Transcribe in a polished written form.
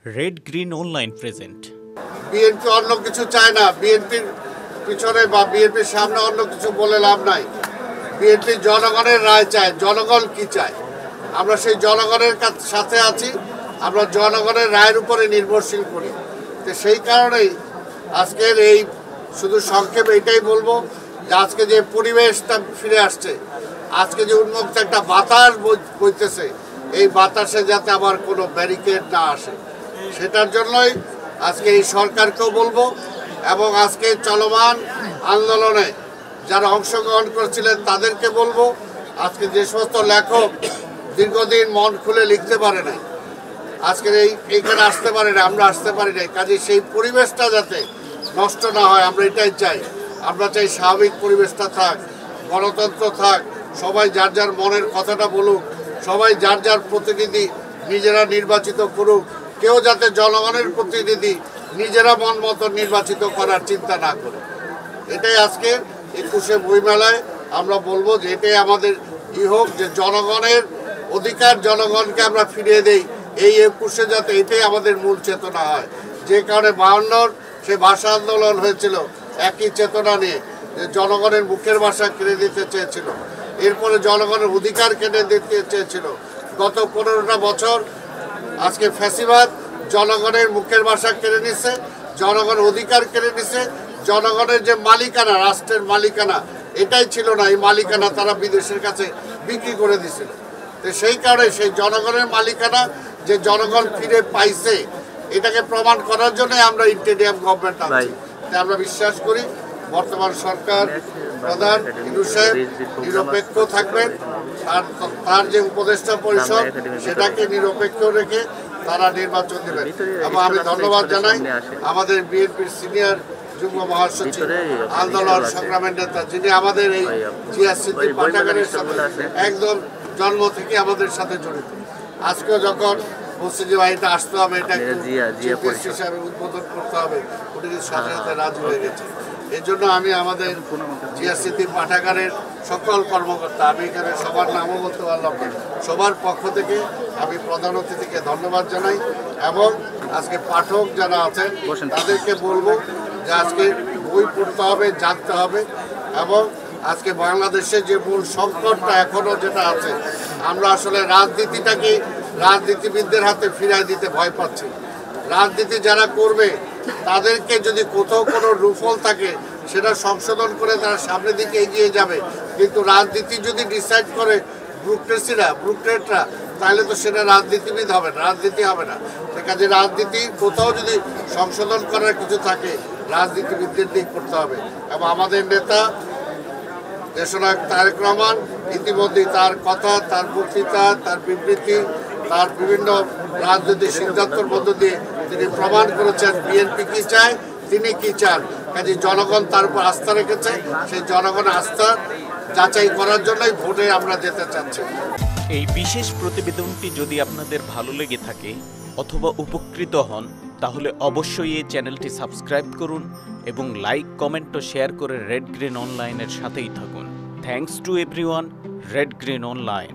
Red green online present. BNP অন্য কিছু চায় না, বিএনপির পিছনে বা বিএনপির সামনে অন্য কিছু বলে লাভ নাই। বিএনপি জনগণের রায় চায়, জনগণ কি চায় আমরা সেই জনগণের সাথে আছি, আমরা জনগণের রায়ের উপরে নির্ভরশীল করি। তো সেই কারণেই আজকের এই শুধু সংক্ষেপে এটাই বলবো যে আজকে যে পরিবেশটা ফিরে আসছে, আজকে যে উন্মুক্ত একটা বাতাস বইতেছে, এই বাতাসে যাতে আবার কোনো ব্যারিকেড না আসে, সেটার জন্যই আজকে এই সরকারকেও বলবো এবং আজকে চলমান আন্দোলনে যারা অংশগ্রহণ করেছিলেন তাদেরকে বলবো, আজকে যে সমস্ত লেখক দীর্ঘদিন মন খুলে লিখতে পারে নাই, আজকের এইখানে আসতে পারে না, আমরা আসতে পারি নাই, কাজে সেই পরিবেশটা যাতে নষ্ট না হয় আমরা এটাই চাই। আমরা চাই স্বাভাবিক পরিবেশটা থাক, গণতন্ত্র থাক, সবাই যার যার মনের কথাটা বলুক, সবাই যার যার প্রতিনিধি নিজেরা নির্বাচিত করুক, কেউ যাতে জনগণের প্রতিনিধি নিজেরা মন মতো নির্বাচিত করার চিন্তা না করে। এটাই আজকে 21শে বইমেলায় আমরা বলবো যে এটাই আমাদের হোক, যে জনগণের অধিকার জনগণকে আমরা ফিরিয়ে দেই। এই 21শে যাতে এটাই আমাদের মূল চেতনা হয়, যে কারণে 52-র সে ভাষা আন্দোলন হয়েছিল একই চেতনা নিয়ে, যে জনগণের মুখের ভাষা কেড়ে দিতে চেয়েছিল, এরপরে জনগণের অধিকার কেড়ে দিতে চেয়েছিল। গত 15টা বছর আজকে ফ্যাসিবাদ জনগণের মুখের ভাষা কেড়ে নিছে, জনগণের অধিকার কেড়ে নিছে, জনগণের যে মালিকানা, রাষ্ট্রের মালিকানা এটাই ছিল না, এই মালিকানা তারা বিদেশের কাছে বিক্রি করে দিছিল। তো সেই কারণে সেই জনগণের মালিকানা যে জনগণ ফিরে পাইছে, এটাকে প্রমাণ করার জন্য আমরা ইন্টেরিয়াম গভর্নমেন্ট আনছি। তাই আমরা বিশ্বাস করি বর্তমান সরকার প্রধান ইনু সাহেব নিরপেক্ষ থাকবেন, তার যে উপদেষ্টা পরিষদ সেটাকে নিরপেক্ষ রেখে তারা নির্বাচন দেবেন। এবং আমি ধন্যবাদ জানাই আমাদের বিএনপির সিনিয়র যুগ্ম মহাসচিব, আন্দোলন সংগ্রামের নেতা, যিনি আমাদের এই জিয়া সিদ্দিক পাঠাগারের সাথে একদম জন্ম থেকে আমাদের সাথে জড়িত। আজকেও যখন বলছে যে বাড়িতে আসতে হবে, এটা হিসাবে উদ্বোধন করতে হবে, উনি সাথে সাথে রাজি হয়ে গেছে। এই জন্য আমি আমাদের জিয়া সিদ্দিক পাঠাগারের সকল কর্মকর্তা, আমি এখানে সবার নামও বলতে পারলাম না, সবার পক্ষ থেকে আমি প্রধান অতিথিকে ধন্যবাদ জানাই। এবং আজকে পাঠক যারা আছেন তাদেরকে বলবো যে আজকে বই পড়তে হবে, জানতে হবে। এবং আজকে বাংলাদেশে যে মূল সংকটটা এখনও যেটা আছে, আমরা আসলে রাজনীতিটাকে রাজনীতিবিদদের হাতে ফিরাই দিতে ভয় পাচ্ছি। রাজনীতি যারা করবে তাদেরকে যদি কোথাও কোনো রুফল থাকে সেটা সংশোধন করে তারা সামনের দিকে এগিয়ে যাবে, কিন্তু রাজনীতি যদি ডিসাইড করে ব্রুকরেটরা, তাহলে তো সেটা রাজনীতিবিদ হবে না, রাজনীতি হবে না। কাজে রাজনীতি কোথাও যদি সংশোধন করার কিছু থাকে রাজনীতিবিদদের দিক করতে হবে। এবং আমাদের নেতা দেশনায়ক তারেক রহমান ইতিমধ্যেই তার কথা, তার বক্তৃতা, তার বিবৃতি, তার বিভিন্ন রাজনৈতিক সিদ্ধান্তের মধ্য দিয়ে তিনি প্রমাণ করেছেন বিএনপি কি চায়, তিনি কি চান। কাজে জনগণ তার উপর আস্থা রেখেছে, সেই জনগণের আস্থা যাচাই করার জন্যই ভোটে আমরা যেতে চাচ্ছি। এই বিশেষ প্রতিবেদনটি যদি আপনাদের ভালো লেগে থাকে অথবা উপকৃত হন, তাহলে অবশ্যই এই চ্যানেলটি সাবস্ক্রাইব করুন এবং লাইক, কমেন্ট ও শেয়ার করে রেড গ্রিন অনলাইনের সাথেই থাকুন। Thanks to everyone. Red green online.